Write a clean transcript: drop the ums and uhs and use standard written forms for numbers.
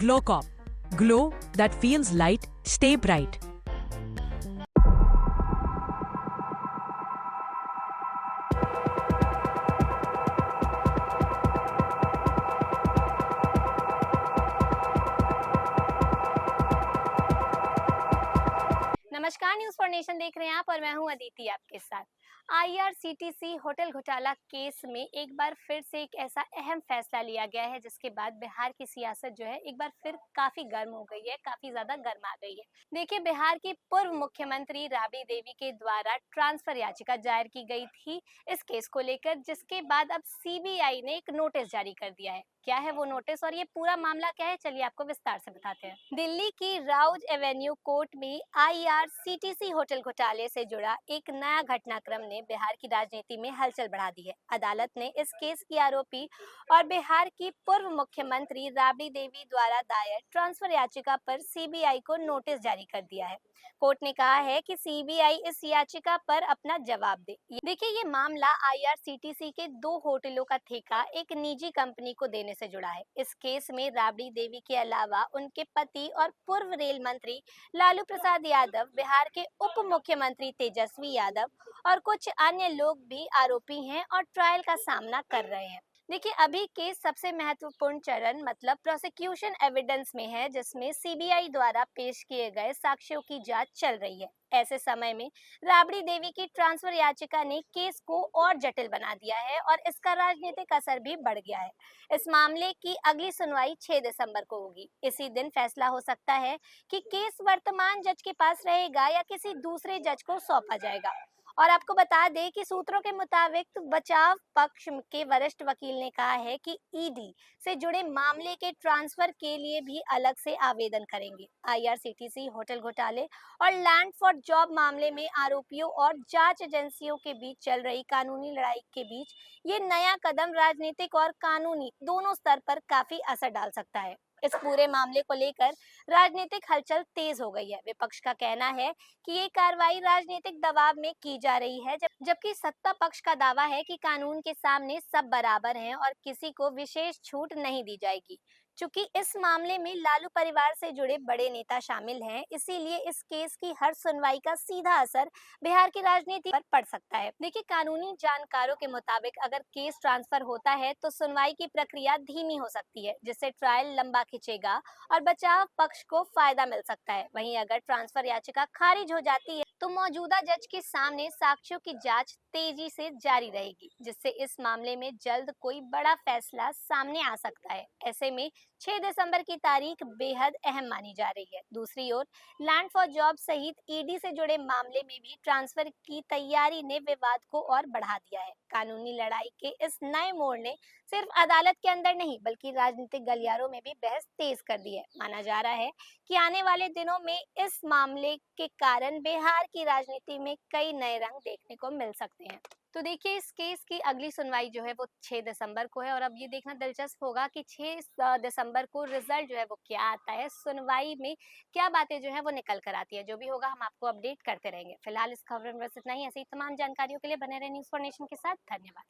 Glowcop. Glow that feels light, stay bright. नमस्कार, news for nation देख रहे हैं आप और मैं हूं अदिति आपके साथ। आईआरसीटीसी होटल घोटाला केस में एक बार फिर से एक ऐसा अहम फैसला लिया गया है जिसके बाद बिहार की सियासत जो है एक बार फिर काफी गर्म हो गई है, काफी ज्यादा गर्मा गई है। देखिए, बिहार की पूर्व मुख्यमंत्री राबड़ी देवी के द्वारा ट्रांसफर याचिका दायर की गई थी इस केस को लेकर, जिसके बाद अब सीबीआई ने एक नोटिस जारी कर दिया है। क्या है वो नोटिस और ये पूरा मामला क्या है, चलिए आपको विस्तार से बताते हैं। दिल्ली की राउज एवेन्यू कोर्ट में आईआरसीटीसी होटल घोटाले से जुड़ा एक नया घटनाक्रम ने बिहार की राजनीति में हलचल बढ़ा दी है। अदालत ने इस केस की आरोपी और बिहार की पूर्व मुख्यमंत्री राबड़ी देवी द्वारा दायर ट्रांसफर याचिका पर सीबीआई को नोटिस जारी कर दिया है। कोर्ट ने कहा है कि सीबीआई इस याचिका पर अपना जवाब दे। देखिए, ये मामला आईआरसीटीसी के 2 होटलों का ठेका एक निजी कंपनी को देने से जुड़ा है। इस केस में राबड़ी देवी के अलावा उनके पति और पूर्व रेल मंत्री लालू प्रसाद यादव, बिहार के उप मुख्यमंत्री तेजस्वी यादव और कुछ अन्य लोग भी आरोपी हैं और ट्रायल का सामना कर रहे हैं। देखिए, अभी केस सबसे महत्वपूर्ण चरण मतलब प्रोसिक्यूशन एविडेंस में है, जिसमें सीबीआई द्वारा पेश किए गए साक्ष्यों की जांच चल रही है। ऐसे समय में राबड़ी देवी की ट्रांसफर याचिका ने केस को और जटिल बना दिया है और इसका राजनीतिक असर भी बढ़ गया है। इस मामले की अगली सुनवाई 6 दिसंबर को होगी। इसी दिन फैसला हो सकता है कि केस वर्तमान जज के पास रहेगा या किसी दूसरे जज को सौंपा जाएगा। और आपको बता दें कि सूत्रों के मुताबिक बचाव पक्ष के वरिष्ठ वकील ने कहा है कि ईडी से जुड़े मामले के ट्रांसफर के लिए भी अलग से आवेदन करेंगे। आईआरसीटीसी होटल घोटाले और लैंड फॉर जॉब मामले में आरोपियों और जांच एजेंसियों के बीच चल रही कानूनी लड़ाई के बीच ये नया कदम राजनीतिक और कानूनी दोनों स्तर पर काफी असर डाल सकता है। इस पूरे मामले को लेकर राजनीतिक हलचल तेज हो गई है। विपक्ष का कहना है कि ये कार्रवाई राजनीतिक दबाव में की जा रही है, जबकि सत्ता पक्ष का दावा है कि कानून के सामने सब बराबर हैं और किसी को विशेष छूट नहीं दी जाएगी। चूंकि इस मामले में लालू परिवार से जुड़े बड़े नेता शामिल हैं, इसीलिए इस केस की हर सुनवाई का सीधा असर बिहार की राजनीति पर पड़ सकता है। देखिए, कानूनी जानकारों के मुताबिक अगर केस ट्रांसफर होता है तो सुनवाई की प्रक्रिया धीमी हो सकती है, जिससे ट्रायल लंबा खिंचेगा और बचाव पक्ष को फायदा मिल सकता है। वहीं अगर ट्रांसफर याचिका खारिज हो जाती है तो मौजूदा जज के सामने साक्ष्यों की जांच तेजी से जारी रहेगी, जिससे इस मामले में जल्द कोई बड़ा फैसला सामने आ सकता है। ऐसे में 6 दिसंबर की तारीख बेहद अहम मानी जा रही है। दूसरी ओर लैंड फॉर जॉब सहित ईडी से जुड़े मामले में भी ट्रांसफर की तैयारी ने विवाद को और बढ़ा दिया है। कानूनी लड़ाई के इस नए मोड़ ने सिर्फ अदालत के अंदर नहीं बल्कि राजनीतिक गलियारों में भी बहस तेज कर दी है। माना जा रहा है कि आने वाले दिनों में इस मामले के कारण बिहार की राजनीति में कई नए रंग देखने को मिल सकते हैं। तो देखिए, इस केस की अगली सुनवाई जो है वो 6 दिसंबर को है और अब ये देखना दिलचस्प होगा कि 6 दिसंबर को रिजल्ट जो है वो क्या आता है, सुनवाई में क्या बातें जो है वो निकल कर आती है। जो भी होगा हम आपको अपडेट करते रहेंगे। फिलहाल इस खबर में बस इतना ही। ऐसी तमाम जानकारियों के लिए बने रहे न्यूज फॉर नेशन के साथ। धन्यवाद।